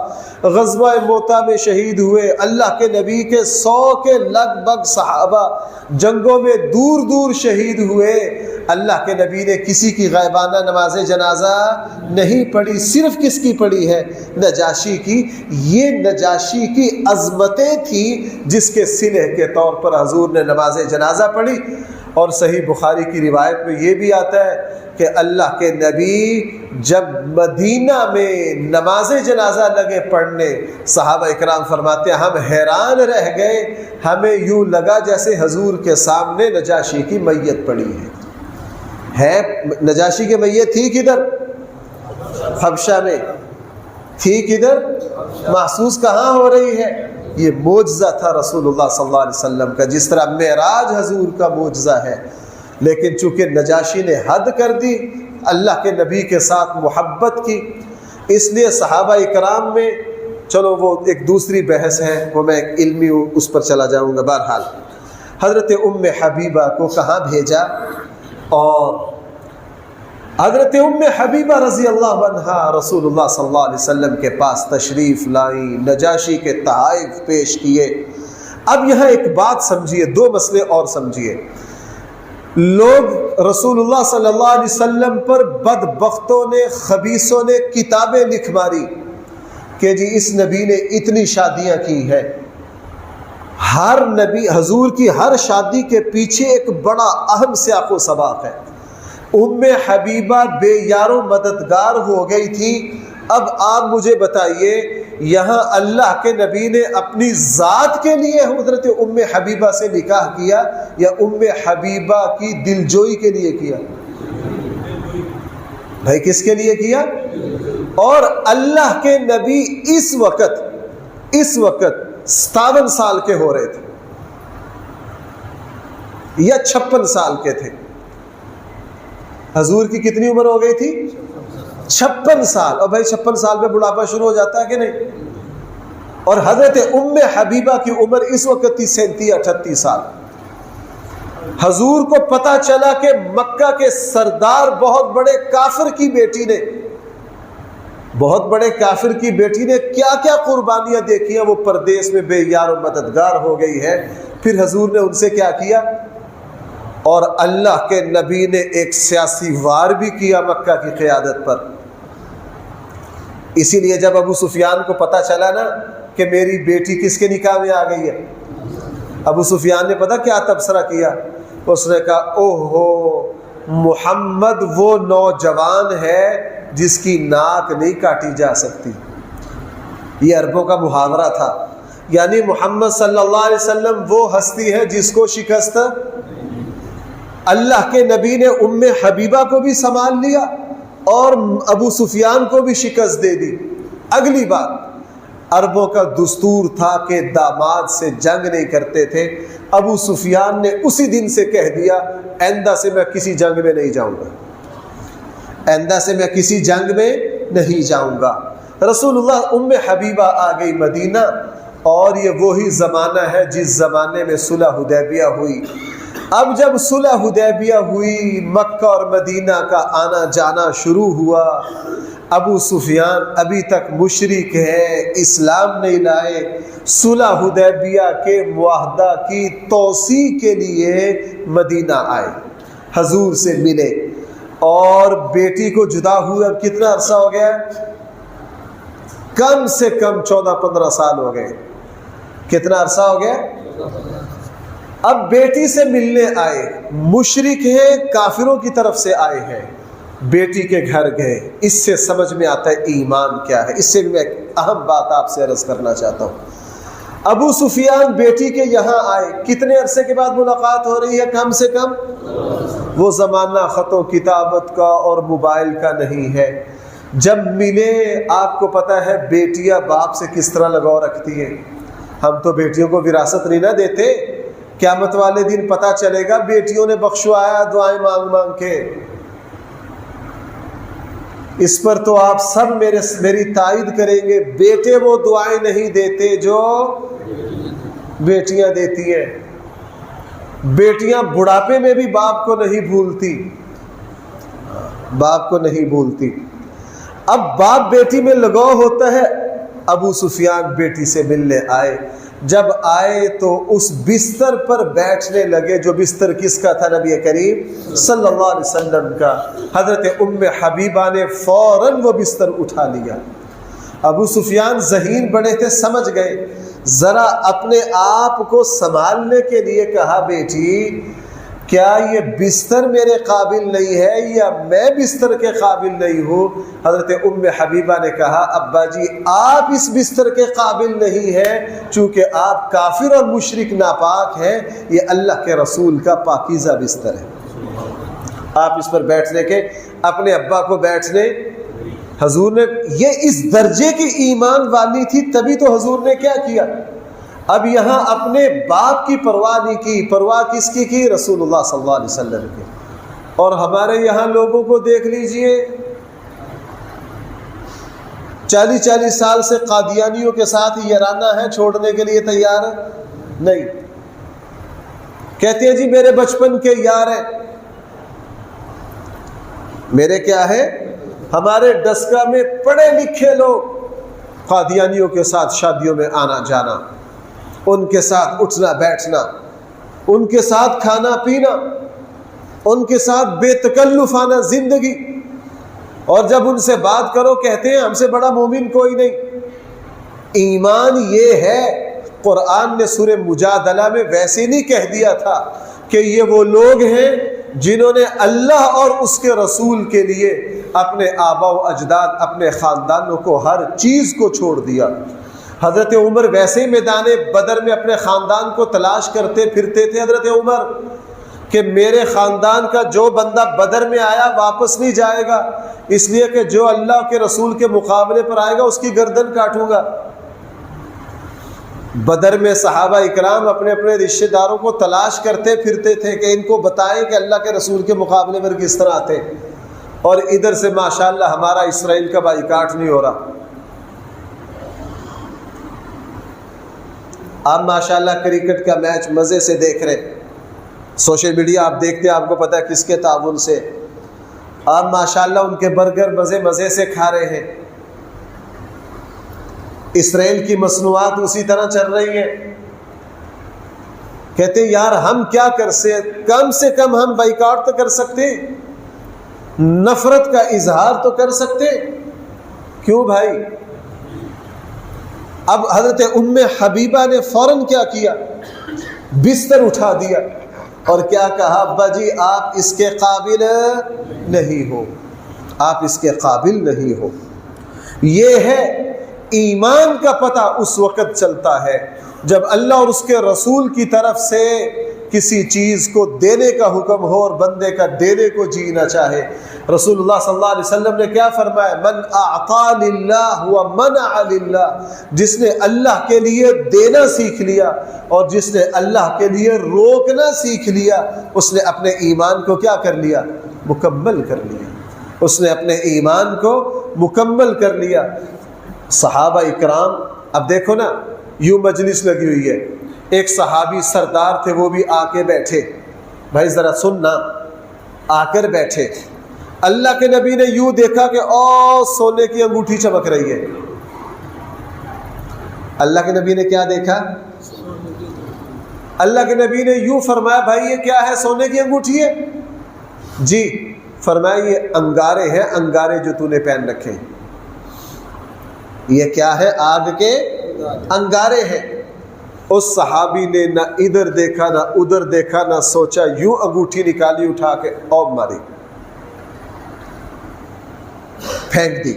غزوہ موتا میں شہید ہوئے۔ اللہ کے نبی کے 100 کے لگ بھگ صحابہ جنگوں میں دور دور شہید ہوئے، اللہ کے نبی نے کسی کی غائبانہ نماز جنازہ نہیں پڑھی، صرف کس کی پڑھی ہے؟ نجاشی کی۔ یہ نجاشی کی عظمتیں تھیں جس کے صلح کے طور پر حضور نے نماز جنازہ پڑھی۔ اور صحیح بخاری کی روایت میں یہ بھی آتا ہے کہ اللہ کے نبی جب مدینہ میں نماز جنازہ لگے پڑھنے، صحابہ اکرام فرماتے ہیں ہم حیران رہ گئے، ہمیں یوں لگا جیسے حضور کے سامنے نجاشی کی میت پڑی ہے۔ ہے نجاشی کی میت تھی کدھر؟ حبشہ میں تھی کدھر؟ محسوس کہاں ہو رہی ہے؟ یہ معجزہ تھا رسول اللہ صلی اللہ علیہ وسلم کا، جس طرح معراج حضور کا معجزہ ہے۔ لیکن چونکہ نجاشی نے حد کر دی، اللہ کے نبی کے ساتھ محبت کی، اس لیے صحابہ اکرام میں، چلو وہ ایک دوسری بحث ہے، وہ میں ایک علمی اس پر چلا جاؤں گا۔ بہرحال حضرت ام حبیبہ کو کہاں بھیجا، اور حضرت ام حبیبہ رضی اللہ عنہا رسول اللہ صلی اللہ علیہ وسلم کے پاس تشریف لائیں، نجاشی کے تحائف پیش کیے۔ اب یہاں ایک بات سمجھیے، دو مسئلے اور سمجھیے۔ لوگ رسول اللہ صلی اللہ علیہ وسلم پر بدبختوں نے، خبیثوں نے کتابیں لکھ ماری کہ جی اس نبی نے اتنی شادیاں کی ہیں۔ ہر نبی، حضور کی ہر شادی کے پیچھے ایک بڑا اہم سیاق و سباق ہے۔ ام حبیبہ بے یار و مددگار ہو گئی تھی۔ اب آپ مجھے بتائیے، یہاں اللہ کے نبی نے اپنی ذات کے لیے حضرت ام حبیبہ سے نکاح کیا یا ام حبیبہ کی دلجوئی کے لیے کیا؟ بھائی کس کے لیے کیا؟ اور اللہ کے نبی اس وقت 57 سال کے ہو رہے تھے یا 56 سال کے تھے۔ حضور کی کتنی عمر ہو گئی تھی؟ 56 سال۔ اور بھائی 56 سال پہ بڑھاپا شروع ہو جاتا ہے کہ نہیں؟ اور حضرت ام حبیبہ کی عمر اس وقت تھی 37-38 سال۔ حضور کو پتا چلا کہ مکہ کے سردار بہت بڑے کافر کی بیٹی نے کیا کیا قربانیاں دیکھی ہیں، وہ پردیس میں بے یار و مددگار ہو گئی ہے۔ پھر حضور نے ان سے کیا کیا؟ اور اللہ کے نبی نے ایک سیاسی وار بھی کیا مکہ کی قیادت پر۔ اسی لیے جب ابو سفیان کو پتا چلا نا کہ میری بیٹی کس کے نکاح میں آ گئی ہے، ابو سفیان نے پتا کیا تبصرہ کیا؟ اس نے کہا اوہو، محمد وہ نوجوان ہے جس کی ناک نہیں کاٹی جا سکتی۔ یہ عربوں کا محاورہ تھا، یعنی محمد صلی اللہ علیہ وسلم وہ ہستی ہے جس کو شکست۔ اللہ کے نبی نے ام حبیبہ کو بھی سنبھال لیا اور ابو سفیان کو بھی شکست دے دی۔ اگلی بات، عربوں کا دستور تھا کہ داماد سے جنگ نہیں کرتے تھے۔ ابو سفیان نے اسی دن سے کہہ دیا آئندہ سے میں کسی جنگ میں نہیں جاؤں گا، رسول اللہ ام حبیبہ آ گئی مدینہ، اور یہ وہی زمانہ ہے جس زمانے میں صلح حدیبیہ ہوئی۔ اب جب صلح حدیبیہ ہوئی، مکہ اور مدینہ کا آنا جانا شروع ہوا۔ ابو سفیان ابھی تک مشرک ہے، اسلام نہیں لائے، صلح حدیبیہ کے معاہدہ کی توسیع کے لیے مدینہ آئے، حضور سے ملے، اور بیٹی کو جدا ہوئے اب کتنا عرصہ ہو گیا؟ کم سے کم 14-15 سال ہو گئے۔ کتنا عرصہ ہو گیا؟ اب بیٹی سے ملنے آئے، مشرک ہیں، کافروں کی طرف سے آئے ہیں، بیٹی کے گھر گئے۔ اس سے سمجھ میں آتا ہے ایمان کیا ہے۔ اس سے بھی میں ایک اہم بات آپ سے عرض کرنا چاہتا ہوں۔ ابو سفیان بیٹی کے یہاں آئے، کتنے عرصے کے بعد ملاقات ہو رہی ہے؟ کم سے کم وہ زمانہ خط و کتابت کا اور موبائل کا نہیں ہے۔ جب ملے، آپ کو پتہ ہے بیٹیاں باپ سے کس طرح لگاؤ رکھتی ہیں۔ ہم تو بیٹیوں کو وراثت نہیں نہ دیتے، قیامت والے دن پتہ چلے گا بیٹیوں نے بخشوایا دعائیں مانگ مانگ کے۔ اس پر تو آپ سب میری تائید کریں گے، بیٹے وہ دعائیں نہیں دیتے جو بیٹیاں دیتی ہیں۔ بیٹیاں بڑھاپے میں بھی باپ کو نہیں بھولتی۔ اب باپ بیٹی میں لگاؤ ہوتا ہے۔ ابو سفیان بیٹی سے ملنے آئے، جب آئے تو اس بستر پر بیٹھنے لگے جو بستر کس کا تھا؟ نبی کریم صلی اللہ علیہ وسلم کا۔ حضرت ام حبیبہ نے فوراً وہ بستر اٹھا لیا۔ ابو سفیان ذہین بڑے تھے، سمجھ گئے، ذرا اپنے آپ کو سنبھالنے کے لیے کہا بیٹی کیا یہ بستر میرے قابل نہیں ہے یا میں بستر کے قابل نہیں ہوں؟ حضرت ام حبیبہ نے کہا ابا جی آپ اس بستر کے قابل نہیں ہیں، چونکہ آپ کافر اور مشرک ناپاک ہیں، یہ اللہ کے رسول کا پاکیزہ بستر ہے۔ آپ اس پر بیٹھنے کے اپنے ابا کو بیٹھنے حضور نے یہ اس درجے کی ایمان والی تھی تبھی تو حضور نے کیا کیا. اب یہاں اپنے باپ کی پرواہ نہیں کی, پرواہ کس کی رسول اللہ صلی اللہ علیہ وسلم کی. اور ہمارے یہاں لوگوں کو دیکھ لیجئے 40 سال سے قادیانیوں کے ساتھ یارانہ ہے, چھوڑنے کے لیے تیار نہیں. کہتے ہیں جی میرے بچپن کے یار ہیں. میرے کیا ہے, ہمارے ڈسکا میں پڑھے لکھے لوگ قادیانیوں کے ساتھ شادیوں میں آنا جانا, ان کے ساتھ اٹھنا بیٹھنا, ان کے ساتھ کھانا پینا, ان کے ساتھ بے تکلفانہ زندگی. اور جب ان سے بات کرو کہتے ہیں ہم سے بڑا مومن کوئی نہیں. ایمان یہ ہے, قرآن نے سورہ مجادلہ میں ویسے نہیں کہہ دیا تھا کہ یہ وہ لوگ ہیں جنہوں نے اللہ اور اس کے رسول کے لیے اپنے آبا و اجداد, اپنے خاندانوں کو, ہر چیز کو چھوڑ دیا. حضرت عمر ویسے ہی میدان بدر میں اپنے خاندان کو تلاش کرتے پھرتے تھے حضرت عمر, کہ میرے خاندان کا جو بندہ بدر میں آیا واپس نہیں جائے گا, اس لیے کہ جو اللہ کے رسول کے مقابلے پر آئے گا اس کی گردن کاٹوں گا. بدر میں صحابہ اکرام اپنے اپنے رشتہ داروں کو تلاش کرتے پھرتے تھے کہ ان کو بتائیں کہ اللہ کے رسول کے مقابلے پر کس طرح آتے, اور ادھر سے ماشاءاللہ ہمارا اسرائیل کا بائیکاٹ نہیں ہو رہا. آپ ماشاءاللہ کرکٹ کا میچ مزے سے دیکھ رہے, سوشل میڈیا آپ دیکھتے ہیں, آپ کو پتہ ہے کس کے تعاون سے. آپ ماشاءاللہ ان کے برگر مزے سے کھا رہے ہیں. اسرائیل کی مصنوعات اسی طرح چل رہی ہیں. کہتے ہیں یار ہم کیا کر کم سے کم ہم بائیکاٹ تو کر سکتے, نفرت کا اظہار تو کر سکتے. کیوں بھائی؟ اب حضرت ام حبیبہ نے فوراً کیا کیا, بستر اٹھا دیا اور کیا کہا, ابا جی آپ اس کے قابل نہیں ہو, آپ اس کے قابل نہیں ہو. یہ ہے ایمان کا پتہ اس وقت چلتا ہے جب اللہ اور اس کے رسول کی طرف سے کسی چیز کو دینے کا حکم ہو اور بندے کا دینے کو جی نہ چاہے. رسول اللہ صلی اللہ علیہ وسلم نے کیا فرمایا, من اعطا للہ ومنع للہ, جس نے اللہ کے لیے دینا سیکھ لیا اور جس نے اللہ کے لیے روکنا سیکھ لیا, اس نے اپنے ایمان کو کیا کر لیا, مکمل کر لیا. اس نے اپنے ایمان کو مکمل کر لیا. صحابہ اکرام, اب دیکھو نا یوں مجلس لگی ہوئی ہے, ایک صحابی سردار تھے وہ بھی آ کے بیٹھے. بھائی ذرا سننا, آ کر بیٹھے. اللہ کے نبی نے یوں دیکھا کہ او سونے کی انگوٹھی چمک رہی ہے. اللہ کے نبی نے کیا دیکھا؟ اللہ کے نبی نے یوں فرمایا, بھائی یہ کیا ہے, سونے کی انگوٹھی ہے؟ جی. فرمایا یہ انگارے ہیں, انگارے جو تو نے پہن رکھے. یہ کیا ہے؟ آگ کے انگارے ہیں. اس صحابی نے نہ ادھر دیکھا نہ ادھر دیکھا, نہ سوچا, یوں انگوٹھی نکالی اٹھا کے اوب ماری, پھینک دی.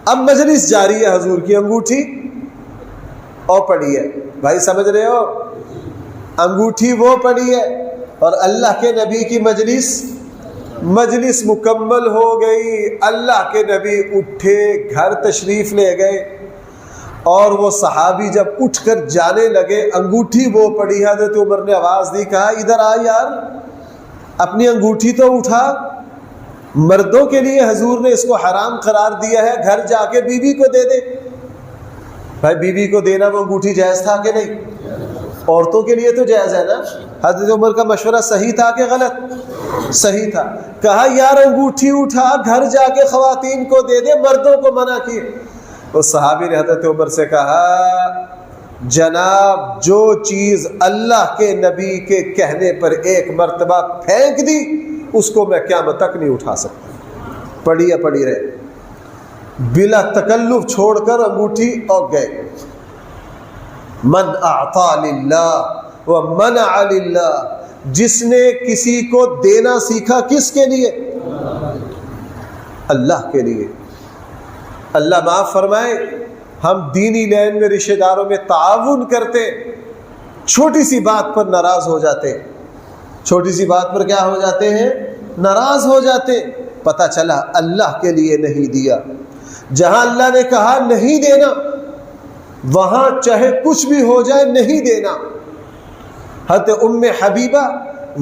اب مجلس جاری ہے, حضور کی انگوٹھی اور پڑی ہے. بھائی سمجھ رہے ہو, انگوٹھی وہ پڑی ہے اور اللہ کے نبی کی مجلس مکمل ہو گئی. اللہ کے نبی اٹھے, گھر تشریف لے گئے, اور وہ صحابی جب اٹھ کر جانے لگے, انگوٹھی وہ پڑی. حضرت عمر نے آواز دی, کہا ادھر آ یار, اپنی انگوٹھی تو اٹھا. مردوں کے لیے حضور نے اس کو حرام قرار دیا ہے, گھر جا کے بیوی کو دے دے. بھائی بیوی کو دینا وہ انگوٹھی جائز تھا کہ نہیں؟ عورتوں کے لیے تو جائز ہے نا. حضرت عمر کا مشورہ صحیح تھا کہ غلط؟ صحیح تھا. کہا یار انگوٹھی اٹھا, گھر جا کے خواتین کو دے دے, مردوں کو منع کیے. اس صحابی نے حضرت عمر سے کہا, جناب جو چیز اللہ کے نبی کے کہنے پر ایک مرتبہ پھینک دی اس کو میں قیامت تک نہیں اٹھا سکتا. پڑی ہے پڑی رہے. بلا تکلف چھوڑ کر انگوٹھی اور گئے. من اعطا للہ ومنع للہ, جس نے کسی کو دینا سیکھا کس کے لیے؟ اللہ کے لیے. اللہ معاف فرمائے, ہم دینی لین میں رشتہ داروں میں تعاون کرتے, چھوٹی سی بات پر ناراض ہو جاتے. چھوٹی سی بات پر کیا ہو جاتے ہیں؟ ناراض ہو جاتے. پتہ چلا اللہ کے لیے نہیں دیا. جہاں اللہ نے کہا نہیں دینا وہاں چاہے کچھ بھی ہو جائے نہیں دینا. حضرت ام حبیبہ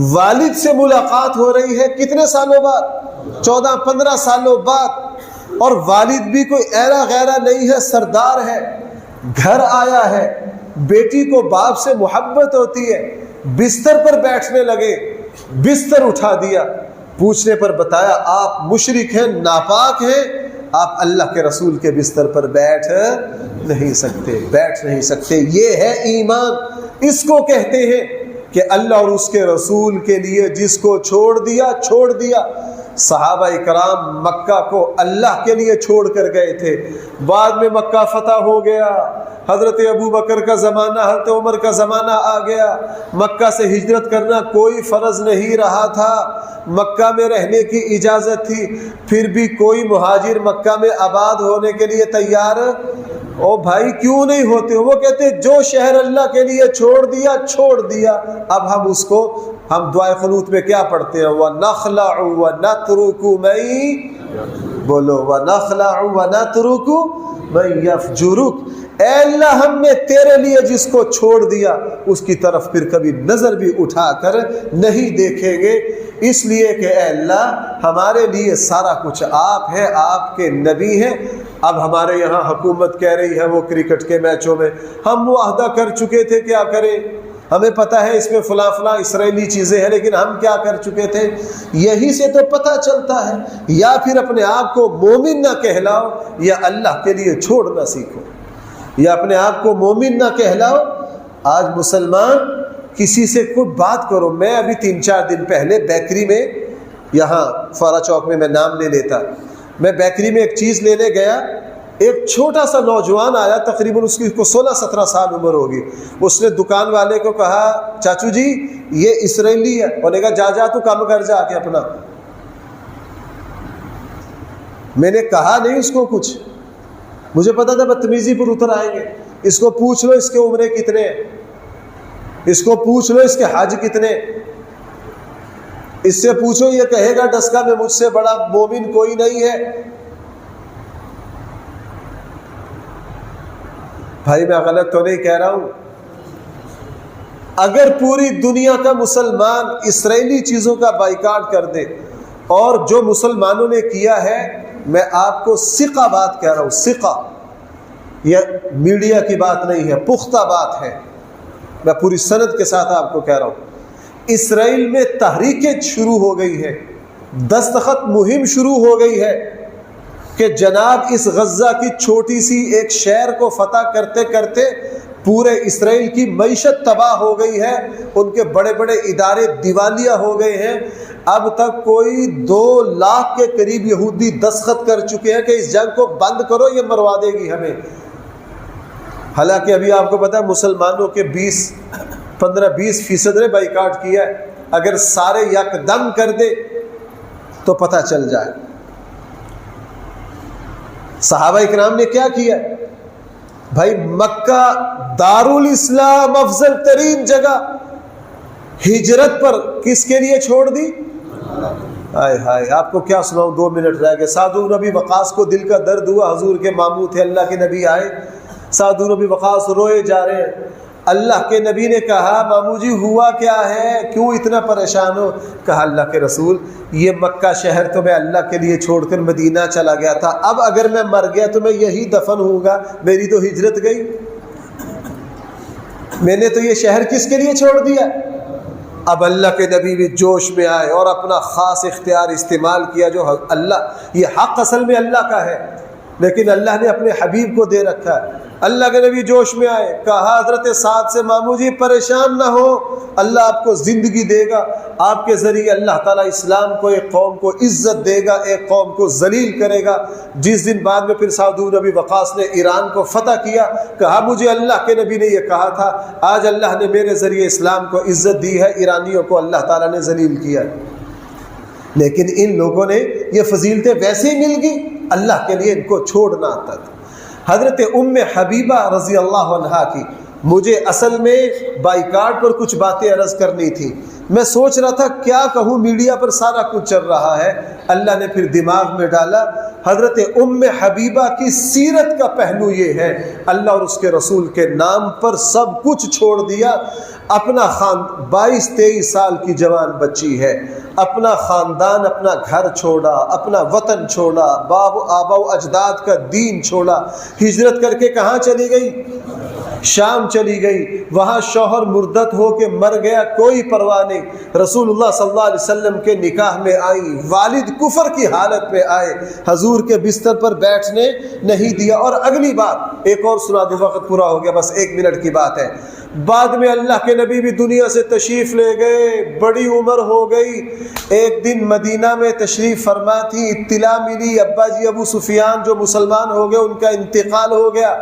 والد سے ملاقات ہو رہی ہے کتنے سالوں بعد؟ 14-15 سالوں بعد. اور والد بھی کوئی ایرا غیرہ نہیں ہے، سردار ہے. گھر آیا ہے، بیٹی کو باپ سے محبت ہوتی ہے. بستر پر بیٹھنے لگے، بستر اٹھا دیا. پوچھنے پر بتایا آپ مشرک ہیں، ناپاک ہیں، آپ اللہ کے رسول کے بستر پر بیٹھ نہیں سکتے. یہ ہے ایمان. اس کو کہتے ہیں کہ اللہ اور اس کے رسول کے لیے جس کو چھوڑ دیا. صحابہ اکرام مکہ کو اللہ کے لیے چھوڑ کر گئے تھے. بعد میں مکہ فتح ہو گیا، حضرت ابو بکر کا زمانہ، حضرت عمر کا زمانہ آ گیا. مکہ سے ہجرت کرنا کوئی فرض نہیں رہا تھا، مکہ میں رہنے کی اجازت تھی. پھر بھی کوئی مہاجر مکہ میں آباد ہونے کے لیے تیار او بھائی کیوں نہیں ہوتے؟ وہ کہتے جو شہر اللہ کے لیے چھوڑ دیا. اب ہم دعائے قنوت میں کیا پڑھتے ہیں؟ وَنَخْلَعُ وَنَتْرُكُ مَن بولو وَنَخْلَعُ وَنَتْرُكُ مَن يَفْجُرُكَ. اے اللہ ہم نے تیرے لیے جس کو چھوڑ دیا اس کی طرف پھر کبھی نظر بھی اٹھا کر نہیں دیکھیں گے. اس لیے کہ اے اللہ ہمارے لیے سارا کچھ آپ ہے، آپ کے نبی ہیں. اب ہمارے یہاں حکومت کہہ رہی ہے وہ کرکٹ کے میچوں میں ہم معاہدہ کر چکے تھے، کیا کریں؟ ہمیں پتہ ہے اس میں فلاں اسرائیلی چیزیں ہیں، لیکن ہم کیا کر چکے تھے؟ یہی سے تو پتہ چلتا ہے. یا پھر اپنے آپ کو مومن نہ کہلاؤ یا اللہ کے لیے چھوڑنا سیکھو. یا اپنے آپ کو مومن نہ کہلاؤ. آج مسلمان کسی سے کوئی بات کرو. میں ابھی 3-4 دن پہلے بیکری میں، یہاں فورا چوک میں نام لے لیتا، میں بیکری میں ایک چیز لینے گیا. ایک چھوٹا سا نوجوان آیا، تقریباً اس کی 16-17 سال عمر ہوگی. اس نے دکان والے کو کہا چاچو جی یہ اسرائیلی ہے. انہوں نے کہا جا تو کام کر جا کے اپنا. میں نے کہا نہیں اس کو کچھ، مجھے پتا تھا بدتمیزی پر اتر آئیں گے. اس کو پوچھ لو اس کے عمرے کتنے ہیں، اس کو پوچھ لو اس کے حج کتنے، اس سے پوچھو یہ کہے گا ڈسکا میں مجھ سے بڑا مومن کوئی نہیں ہے. بھائی میں غلط تو نہیں کہہ رہا ہوں؟ اگر پوری دنیا کا مسلمان اسرائیلی چیزوں کا بائیکاٹ کر دے، اور جو مسلمانوں نے کیا ہے، میں آپ کو ثقہ بات کہہ رہا ہوں، ثقہ، یہ میڈیا کی بات نہیں ہے، پختہ بات ہے، میں پوری سند کے ساتھ آپ کو کہہ رہا ہوں. اسرائیل میں تحریکیں شروع ہو گئی ہے، دستخط مہم شروع ہو گئی ہے کہ جناب اس غزہ کی چھوٹی سی ایک شہر کو فتح کرتے کرتے پورے اسرائیل کی معیشت تباہ ہو گئی ہے. ان کے بڑے بڑے ادارے دیوالیہ ہو گئے ہیں. اب تک کوئی 2 لاکھ کے قریب یہودی دستخط کر چکے ہیں کہ اس جنگ کو بند کرو، یہ مروا دے گی ہمیں. حالانکہ ابھی آپ کو پتا ہے مسلمانوں کے 15-20% نے بائیکاٹ کیا ہے. اگر سارے یکدم کر دے تو پتہ چل جائے. صحابہ اکرام نے کیا کیا؟ بھائی مکہ دارالاسلام افضل ترین جگہ، ہجرت پر کس کے لیے چھوڑ دی؟ ہائے آپ کو کیا سناؤں، 2 منٹ رہ گئے. سعد بن ابی وقاص کو دل کا درد ہوا، حضور کے ماموں تھے، اللہ کے نبی آئے، سعد بن ابی وقاص روئے جا رہے ہیں. اللہ کے نبی نے کہا ماموں جی ہوا کیا ہے، کیوں اتنا پریشان ہو؟ کہا اللہ کے رسول یہ مکہ شہر تو میں اللہ کے لیے چھوڑ کر مدینہ چلا گیا تھا، اب اگر میں مر گیا تو میں یہی دفن ہوں گا، میری تو ہجرت گئی، میں نے تو یہ شہر کس کے لیے چھوڑ دیا. اب اللہ کے نبی بھی جوش میں آئے اور اپنا خاص اختیار استعمال کیا. جو اللہ، یہ حق اصل میں اللہ کا ہے لیکن اللہ نے اپنے حبیب کو دے رکھا ہے. اللہ کے نبی جوش میں آئے، کہا حضرت سعد سے ماموں جی پریشان نہ ہو، اللہ آپ کو زندگی دے گا، آپ کے ذریعے اللہ تعالیٰ اسلام کو، ایک قوم کو عزت دے گا، ایک قوم کو ذلیل کرے گا. جس دن بعد میں پھر سعد بن ابی وقاص نے ایران کو فتح کیا، کہا مجھے اللہ کے نبی نے یہ کہا تھا، آج اللہ نے میرے ذریعے اسلام کو عزت دی ہے، ایرانیوں کو اللہ تعالیٰ نے ذلیل کیا. لیکن ان لوگوں نے یہ فضیلتیں ویسے ہی مل گئی، اللہ کے لیے ان کو چھوڑنا تک. حضرت ام حبیبہ رضی اللہ عنہا کی، مجھے اصل میں بائیکاٹ پر کچھ باتیں عرض کرنی تھی. میں سوچ رہا تھا کیا کہوں، میڈیا پر سارا کچھ چل رہا ہے۔ اللہ نے پھر دماغ میں ڈالا حضرت ام حبیبہ کی سیرت کا پہلو یہ ہے، اللہ اور اس کے رسول کے نام پر سب کچھ چھوڑ دیا، اپنا 22-23 سال کی جوان بچی ہے، اپنا خاندان، اپنا گھر چھوڑا، اپنا وطن چھوڑا، آبا و اجداد کا دین چھوڑا، ہجرت کر کے کہاں چلی گئی؟ شام چلی گئی، وہاں شوہر مردد ہو کے مر گیا، کوئی پرواہ نہیں، رسول اللہ صلی اللہ علیہ وسلم کے نکاح میں آئی، والد کفر کی حالت میں آئے، حضور کے بستر پر بیٹھنے نہیں دیا۔ اور اگلی بات ایک اور سنا دو، وقت پورا ہو گیا، بس 1 منٹ کی بات ہے۔ بعد میں اللہ کے نبی بھی دنیا سے تشریف لے گئے، بڑی عمر ہو گئی، ایک دن مدینہ میں تشریف فرما تھی، اطلاع ملی ابا جی ابو سفیان جو مسلمان ہو گئے ان کا انتقال ہو گیا۔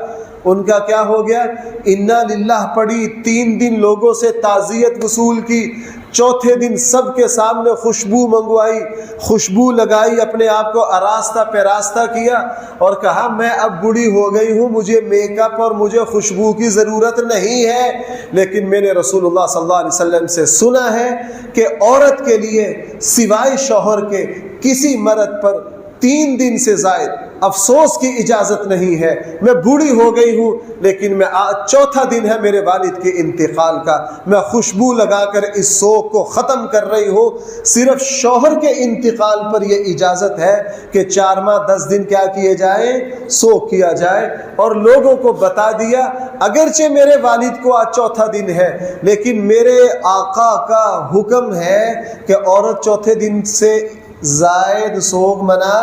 ان کا کیا ہو گیا؟ انا للہ پڑھی، 3 دن لوگوں سے تعزیت وصول کی، چوتھے دن سب کے سامنے خوشبو منگوائی، خوشبو لگائی، اپنے آپ کو آراستہ پیراستہ کیا اور کہا میں اب بوڑھی ہو گئی ہوں، مجھے میک اپ اور مجھے خوشبو کی ضرورت نہیں ہے، لیکن میں نے رسول اللہ صلی اللہ علیہ وسلم سے سنا ہے کہ عورت کے لیے سوائے شوہر کے کسی مرد پر 3 دن سے زائد افسوس کی اجازت نہیں ہے۔ میں بوڑھی ہو گئی ہوں لیکن میں چوتھا دن ہے میرے والد کے انتقال کا، میں خوشبو لگا کر اس سوگ کو ختم کر رہی ہوں۔ صرف شوہر کے انتقال پر یہ اجازت ہے کہ 4 ماہ 10 دن کیا کیے جائیں؟ سوگ کیا جائے۔ اور لوگوں کو بتا دیا اگرچہ میرے والد کو آج چوتھا دن ہے لیکن میرے آقا کا حکم ہے کہ عورت چوتھے دن سے زائد سوگ منا،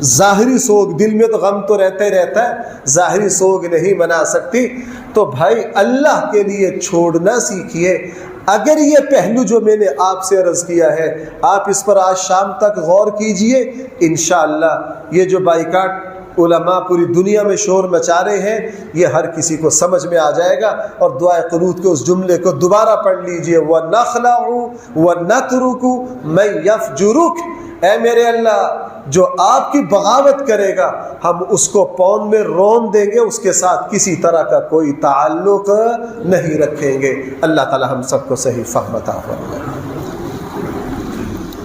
ظاہری سوگ، دل میں تو غم تو رہتا ہی رہتا ہے، ظاہری سوگ نہیں منا سکتی۔ تو بھائی اللہ کے لیے چھوڑنا سیکھیے۔ اگر یہ پہلو جو میں نے آپ سے عرض کیا ہے آپ اس پر آج شام تک غور کیجئے، انشاءاللہ یہ جو بائیکاٹ علماء پوری دنیا میں شور مچا رہے ہیں یہ ہر کسی کو سمجھ میں آ جائے گا۔ اور دعائے قنوت کے اس جملے کو دوبارہ پڑھ لیجئے، وَنَخْلَعُ وَنَتْرُكُ مَن يَفْجُرُكَ، اے میرے اللہ جو آپ کی بغاوت کرے گا ہم اس کو پون میں رون دیں گے، اس کے ساتھ کسی طرح کا کوئی تعلق نہیں رکھیں گے۔ اللہ تعالی ہم سب کو صحیح فہم عطا فرمائے۔